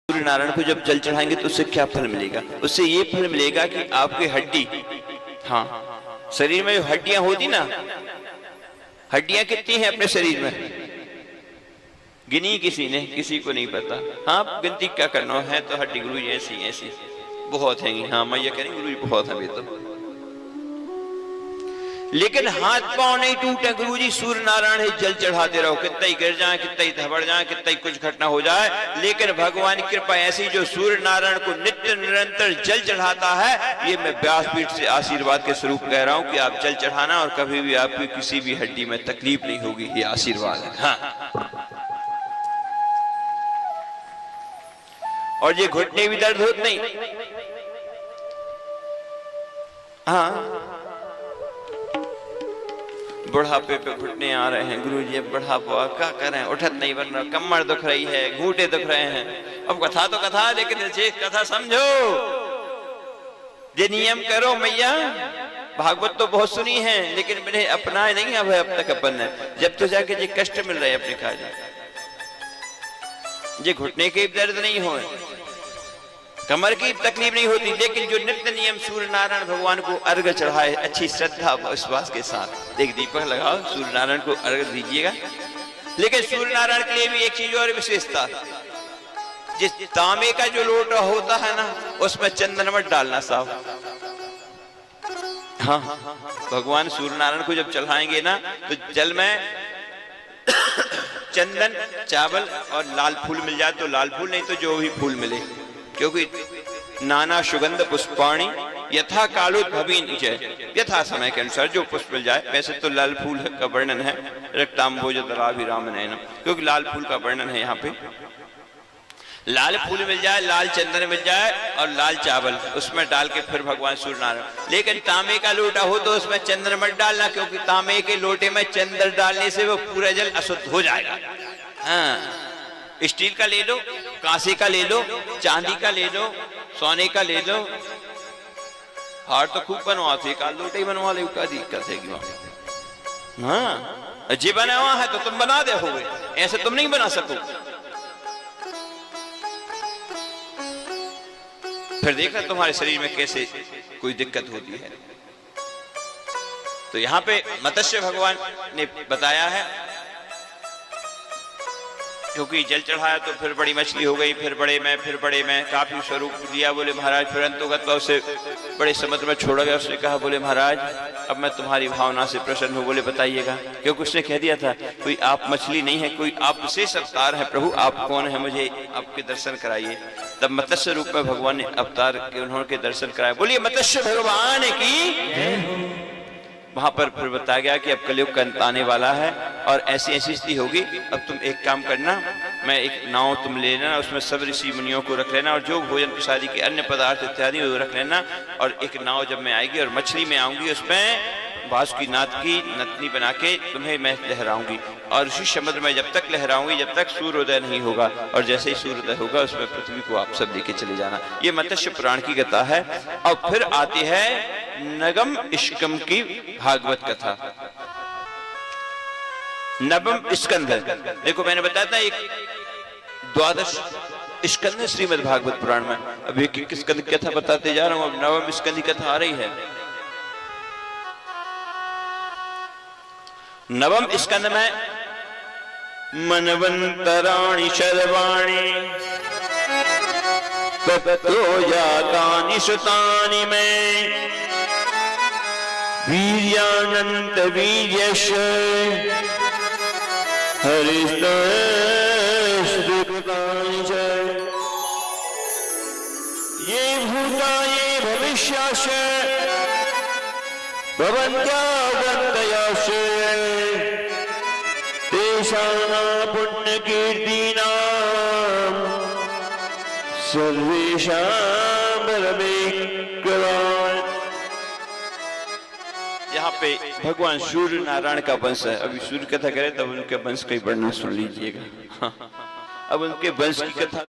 सूर्य नारायण को जब जल चढ़ाएंगे तो उससे क्या फल मिलेगा? उससे ये फल मिलेगा कि आपकी हड्डी, हाँ, शरीर में जो हड्डियां होती ना, हड्डियां कितनी हैं अपने शरीर में? गिनी किसी ने, किसी को नहीं पता। हाँ, गिनती क्या करना है, तो हड्डी गुरु जी ऐसी ऐसी बहुत हैं। हाँ, मैं ये कह रही गुरु जी बहुत हैं तो, लेकिन हाथ पांव नहीं टूटे गुरुजी, सूर्य नारायण ही जल चढ़ाते रहो, कितना ही गिर जाए, कितना ही धबड़ जाए, कितना ही कुछ घटना हो जाए, लेकिन भगवान की कृपा ऐसी जो सूर्य नारायण को नित्य निरंतर जल चढ़ाता है। ये मैं व्यासपीठ से आशीर्वाद के स्वरूप कह रहा हूं कि आप जल चढ़ाना और कभी भी आपकी किसी भी हड्डी में तकलीफ नहीं होगी, ये आशीर्वाद है। हाँ, और ये घुटने भी दर्द होते नहीं। हाँ, बुढ़ापे पे घुटने आ रहे हैं गुरुजी, अब बुढ़ापा क्या करें, उठत नहीं बन रहा, कमर दुख रही है, घूंटे दुख रहे हैं। अब कथा तो कथा, लेकिन कथा समझो, ये नियम करो मैया। भागवत तो बहुत सुनी है, लेकिन मैंने अपनाए नहीं अब तक अपन ने। जब तो जाके ये कष्ट मिल रहे अपने काज, ये घुटने के दर्द नहीं हो, कमर की तकलीफ नहीं होती, लेकिन जो नित्य नियम सूर्य नारायण भगवान को अर्घ चढ़ाए अच्छी श्रद्धा विश्वास के साथ, एक दीपक लगाओ, सूर्य नारायण को अर्घ दीजिएगा। लेकिन सूर्य नारायण के लिए भी एक चीज और विशेषता, जिस तांबे का जो लोटा होता है ना, उसमें चंदन मत डालना साहब। हाँ, भगवान सूर्य नारायण को जब चढ़ाएंगे ना, तो जल में चंदन, चावल और लाल फूल मिल जाए तो लाल फूल, नहीं तो जो भी फूल मिले, क्योंकि नाना सुगंध पुष्पाणी यथा कालोद्भवीन जय, यथा समय के अनुसार जो पुष्प मिल जाए। वैसे तो लाल फूल का वर्णन है रक्तांबोजतराभिराम नयनम, क्योंकि लाल फूल का वर्णन है यहाँ पे। लाल फूल मिल जाए, लाल चंदन मिल जाए और लाल चावल, उसमें डाल के फिर भगवान सूर्य नारायण। लेकिन तांबे का लोटा हो तो उसमें चंदन मत डालना, क्योंकि तांबे के लोटे में चंदन डालने से वो पूरा जल अशुद्ध हो जाएगा। हाँ, स्टील का ले लो, कांसे का ले लो, चांदी का ले लो, सोने का ले लो। हार तो खूब बनवाते, काल लोटे ही बनवा ले, क्या दिक्कत है कि वहां? हाँ, जी बना हुआ है तो तुम बना दे होगे, ऐसे तुम नहीं बना सको। फिर देखा तुम्हारे शरीर में कैसे कोई दिक्कत होती है। तो यहाँ पे मत्स्य भगवान ने बताया है, क्योंकि जल चढ़ाया तो फिर बड़ी मछली हो गई, फिर बड़े में, फिर बड़े में, काफी स्वरूप दिया। बोले महाराज, फिर अंतोगत उसे बड़े समुद्र में छोड़ा गया। उसने कहा, बोले महाराज अब मैं तुम्हारी भावना से प्रसन्न हूँ, बोले बताइएगा। क्योंकि उसने कह दिया था, कोई आप मछली नहीं है, कोई आप विशेष अवतार है प्रभु, आप कौन है, मुझे आपके दर्शन कराइए। तब मत्स्य रूप में भगवान ने अवतार के उन्होंने दर्शन कराया। बोलिए मत्स्य भगवान की। वहां पर फिर बताया गया कि अब कलयुग का अंत आने वाला है और ऐसी ऐसी स्थिति होगी। अब तुम एक काम करना, मैं एक नाव तुम ले लेना, उसमें सब ऋषि मुनियों को रख लेना और जो भोजन प्रसादी के अन्य पदार्थ इत्यादि वो रख लेना। और एक नाव जब मैं आएगी और मछली में आऊंगी, उसमें बासुकीनाथ की नतनी बना के तुम्हें मैं लहराऊंगी। और उसी समुद्र में जब तक लहराऊंगी जब तक सूर्योदय नहीं होगा, और जैसे ही सूर्योदय होगा उसमें पृथ्वी को आप सब लेके चले जाना। ये मत्स्य पुराण की कथा है। और फिर आती है नगम स्कंद की भागवत कथा। नवम स्कंद, देखो मैंने बताया था एक 12 स्कंद श्रीमद् भागवत पुराण में। अब एक स्कंद की कथा बताते जा रहा हूं, अब नवम स्कंद की कथा आ रही है। नवम स्कंद में मनवंतराणि शर्वाणि ततो जातानि सुतानि में वीर्यानंत वीर्यश हरिस्तुतानि च ये भूता ये भविष्याश भवन्त्यावन्तयाश तेषां पुण्यकीर्तीनां सर्वेषां परमेश्वरान्। यहाँ पे भगवान सूर्य नारायण का वंश है। अभी सूर्य कथा करें तब उनके वंश का वर्णन सुन लीजिएगा। अब उनके वंश की कथा